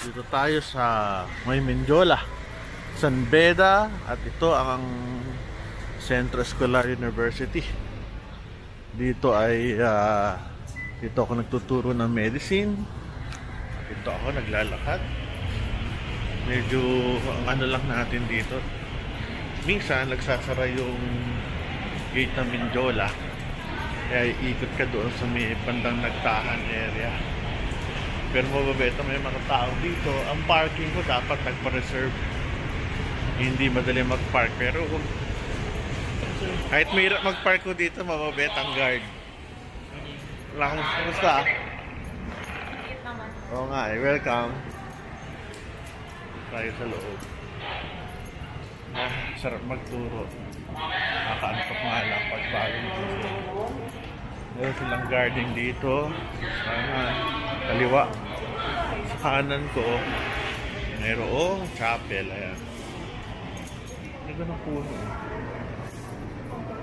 Dito tayo sa May Menjola, San Beda, at ito ang Centro Escolar University. Dito ay dito ako nagtuturo ng medicine. Dito ako naglalakad. Medyo ang ano lang natin dito, minsan nagsasara yung gate ng Menjola, kaya ikot ka doon sa may bandang Nagtahan area. Pero mababeta may mga tao dito. Ang parking ko dapat nagpa-reserve, hindi madali mag-park. Pero kahit mahirap mag-park ko dito, mababeta ang guard. Wala kang kumusta? Oo nga eh, welcome. Tayo sa loob. Sarap magturo. Nakaantok nga lang pag bagong dito. Meron silang garden dito. Kaliwa. Sa kanan ko, mayroong chapel. Ayan. May ganang puno.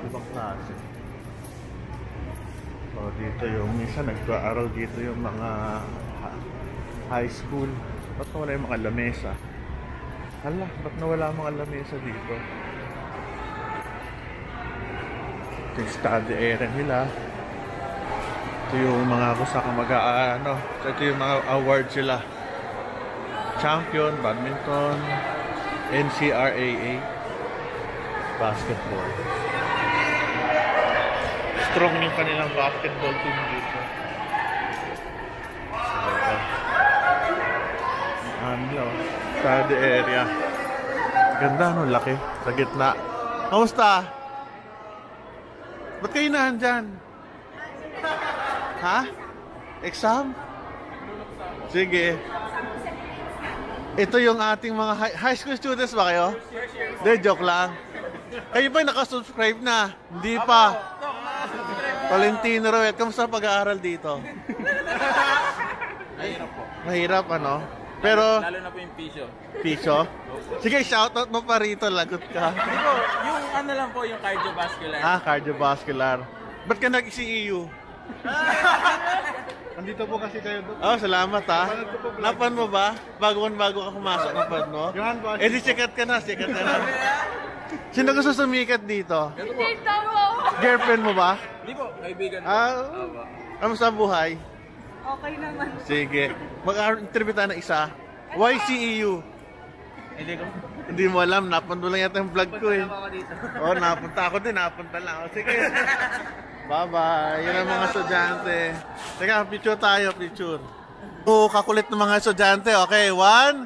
Ibang klase. So, dito yung minsan nag-aaral dito yung mga high school. Ba't nawala yung mga lamesa? Hala, ba't nawala ang mga lamesa dito? Ito yung study area nila. Ito yung mga kusaka mag-aano. Ito yung mga awards sila. Champion, badminton, NCRAA, basketball. Strong yung kanilang basketball team dito. Ano, study area. Ganda, no? Laki. Sa gitna. Kamusta? Ba't kayo nandyan? Ha? Exam? Sige. Ito yung ating mga high school students ba kayo? Hindi, joke lang. Kayo ba nakasubscribe na? Hindi pa. Tolentino Roet, kamusta pag-aaral dito? Mahirap po. Mahirap, ano? Pero Lalo na po yung piso. piso? Sige, shoutout mo pa rito, lagot ka. Ito, yung ano lang po, yung cardiovascular. Cardiovascular. Ba't ka nag-CEU? Andito po kasi kayo doon. Oh, salamat ha. Napan mo ba? Bago ka pumasok ng pad mo? Eh di sikat ka na. Sino gusto sumikat dito? Girlfriend mo ba? Hindi po, kaibigan po. Ano sa buhay? Okay naman. Sige. Mag-interview tayo ng isa. Why CEU? Hindi mo alam. Napunta lang yata yung vlog ko eh. Oh, napunta ako din. Napunta lang. Oh, sige. Bye-bye. Yan ang mga estudyante. Teka, picture tayo. Picture. Kakulit ng mga estudyante. Okay, 1,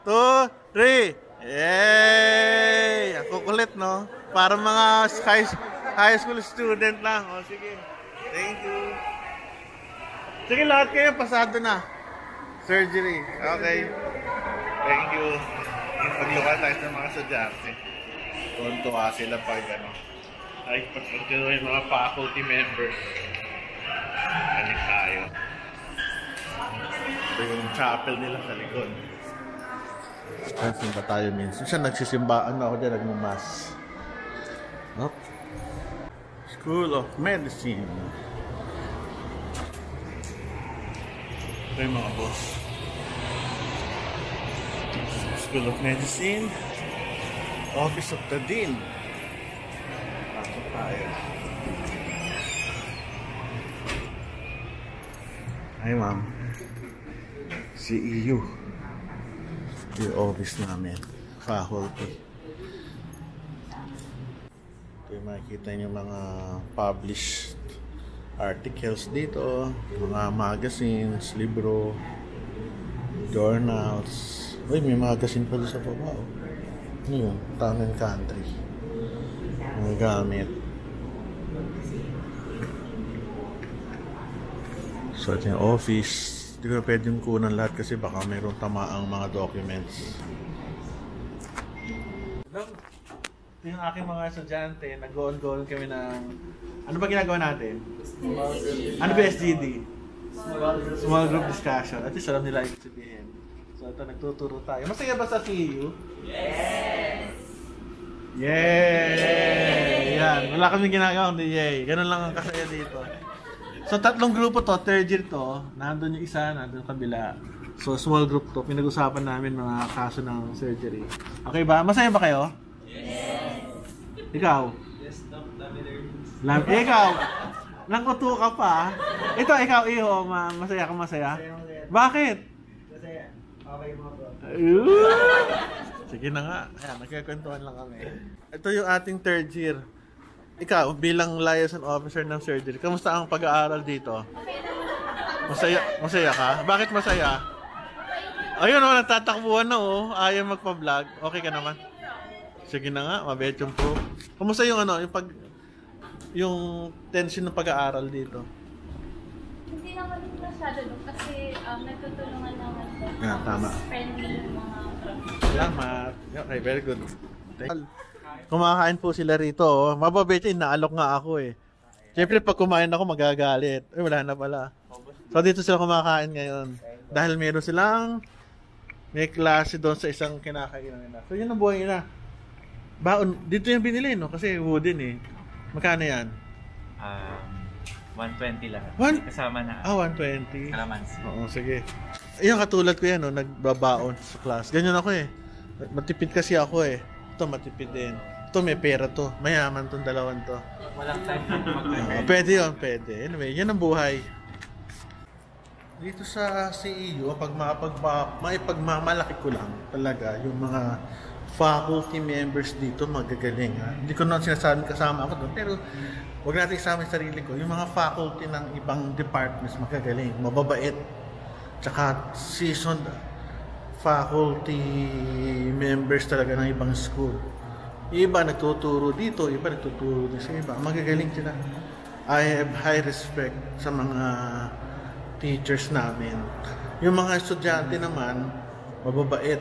2, 3. Yay! Ang kukulit, no? Para mga high school student lang. O, sige. Thank you. Sige, lahat kayo pasado na. Surgery. Okay. Thank you. Pagluwa tayo sa mga estudyante. Tuntua sila pag ano. Ay, pagkakita yung mga faculty members. Galing tayo. Ito yung chapel nila sa likod. Simba tayo minsan. Siya nagsisimbaan ako dyan, nagmamas. Oh. School of Medicine. Ito yung mga boss. School of Medicine. Office of the Dean. Pasok tayo. Hi ma'am. CEU. Yung office namin. Faculty. Ito yung makikita nyo mga published articles dito. Mga magazines, libro, journals. Uy, may magazine pala sa baba. Ano yun? Town and Country. Mga gamit. So, ito yung office. Hindi ko pwedeng kunan lahat kasi baka mayroong tamaang mga documents. Ito yung aking mga estudyante. Nag-on-go kami ng... Ano ba ginagawa natin? Ano ba SGD? Small group discussion. At least alam nila yung sabihin. So ito, nagtuturo tayo. Masaya ba sa CEU? Yes! Yay! Yan. Wala kami ginagawa kundi yay. Ganun lang ang kasaya dito. So tatlong grupo to, third year to. Nandun yung isa, nandun yung kabila. So, small group to. Pinag-usapan namin mga kaso ng surgery. Okay ba? Masaya ba kayo? Yes! Ikaw? Yes, Doc. Ikaw? Nangkuto ka pa. Ito, ikaw, Iho. Masaya ka, masaya? Bakit? Masaya. Okay mo bro. Sige na nga. Ayan, nagkakwentuhan lang kami. Ito yung ating third year. Ikaw, bilang liaison officer ng surgery, kamusta ang pag-aaral dito? Masaya ka? Bakit masaya? Ayun o, nagtatakbuhan na o. Ayaw magpa-vlog. Okay ka naman? Sige na nga, mabait yung po. Kamusta yung yung tension ng pag-aaral dito? Hindi naman din masyado kasi nagtutulungan naman din. Yeah, tama. Friendly yung mga prof. Salamat. Okay, very good. Kumakain po sila rito. Oh. Mababait yun, naalok nga ako eh. Siyempre pag kumain ako magagalit. Ay, wala na pala. So dito sila kumakain ngayon. Dahil meron silang may klase doon sa isang kinakainan nila. So yun ang buhay nila. Baon, dito yung binili no? Kasi wooden eh. Magkano yan? 120 lahat. Kasama na 120. kalamansi. Oo, sige. Ayun, katulad ko yan, no? Nagbabaon sa class. Ganyan ako eh. Matipid kasi ako eh. Ito, matipid din. Ito, may pera to. Mayaman tong dalawan to. Walang time mag-prepare. Pwede yun, pwede. Anyway, yan ang buhay. Dito sa CEU, maipagmamalaki ko lang talaga yung mga faculty members dito magagaling. Ha? Hindi ko naman sinasabi kasama ako doon, pero huwag natin isama yung sarili ko. Yung mga faculty ng ibang departments magagaling, mababait. Tsaka seasoned faculty members talaga ng ibang school. Iba nagtuturo dito, iba nagtuturo din sa iba. Magagaling sila. I have high respect sa mga teachers namin. Yung mga estudyante naman, mababait,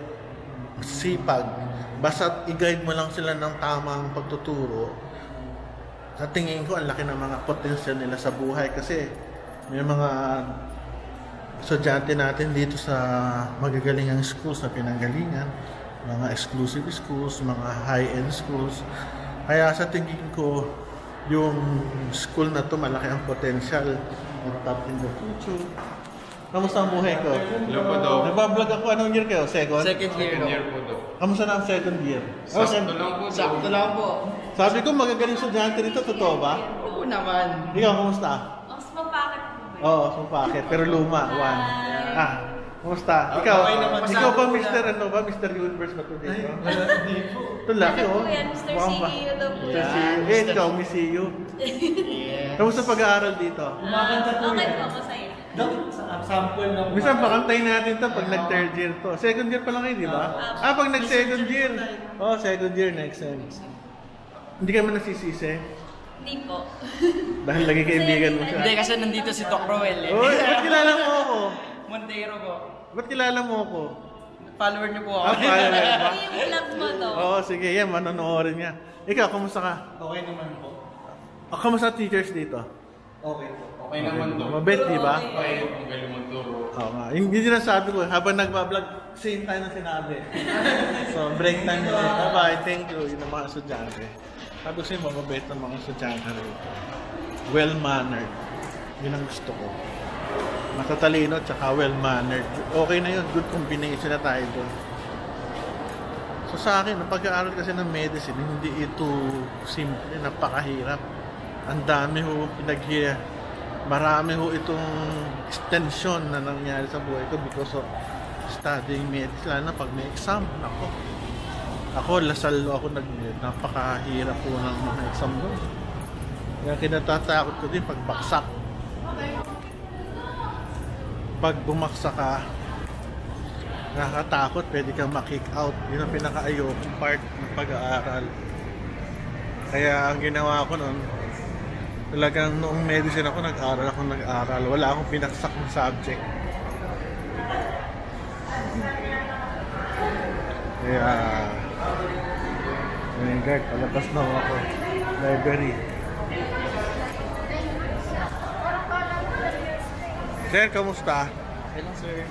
sipag. Basta i-guide mo lang sila ng tamang pagtuturo. Sa tingin ko, ang laki ng mga potential nila sa buhay kasi may mga estudyante natin dito sa magagalingang schools na pinanggalingan, mga exclusive schools, mga high-end schools. Kaya sa tingin ko, yung school na to malaki ang potential mag-top in the future. Kamusta ang buhay ko? Hello po, Doc. Nagbablog ako. Anong year kayo? Second? Second year po, Doc. Kamusta na ang second year? Sakto lang po, Doc. Sakto lang po. Sabi ko magagaling estudyante rito. Totoo ba? Oo naman. Ikaw, kamusta? Mas mapakit mo ba? Oo, sumpakit. Pero luma. One. Kamusta? Ikaw, Okay naman. ikaw ba Masama Mr. Ano ba? Mr. Universe ba ito dito? Hindi po. Ito laki Ano oh. po yan? Mr. Mukhang ba- CEO daw po. Mr. CEO. Eh, ikaw, Miss CEO. Yes. Kamusta pag-aaral dito? Kumakanta po Okay yan. po, masaya. Sample na po. Minsan pakantay natin to pag nag-third year to. Second year pa lang kayo, di ba? Pag nag-second year. Oh, second year next time. Hindi ka man nasisisi. Hindi po. Dahil lagi kaibigan mo siya. Hindi kasi nandito si Doc Roel eh. Oy, ba't kilala mo ako? Montero po. Ba't kilala mo ako? Follower niyo po ako. Pala ba? Yung vlog mo to. Oo, sige, yan, manonoorin niya. Ikaw, kamusta ka? Okay naman po. Kamusta teachers dito? Okay po. Okay naman, Doc. Mabait, di ba? Okay, ang galing magturo. Oo nga. Yung sinasabi ko, habang nagbablog, same time na sinabi. So, break time na rin. Bye-bye, thank you. Yun ang mga estudyante. Sabi ko sa'yo, mababait ng mga estudyante rito. Well-mannered. Yun ang gusto ko. Matatalino, tsaka well-mannered. Okay na yun. Good combination na tayo doon. So sa akin, ang pag-aaral kasi ng medicine, hindi ito simple, napakahirap. Ang dami ho marami ho itong extension na nangyari sa buhay ko because of studying medicine, lalo na pag may exam. Ako lasal ako napakahirap po ng mga exam doon. Kaya kinatatakot ko din pag baksak. Pag bumaksak ka, nakakatakot, pwede kang ma-kick out. Yun ang pinaka-ayokong part ng pag-aaral. Kaya ang ginawa ko noon, talagang noong medicine ako, nag-aral. Wala akong pinaksak ng subject. Kaya, ayun guard, palabas na ako. Library. Sir, kamusta? Hello sir.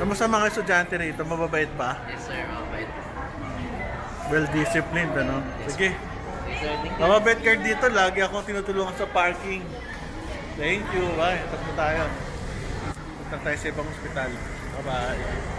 Kamusta mga estudyante rito? Mababait ba? Yes sir, mabait. Well-disciplined, ano? Sige. Yes sir, thank you. Mababait ka dito. Lagi akong tinutulungan sa parking. Thank you. Bye. Tapos na tayo. Punta tayo sa ibang ospital. Bye-bye.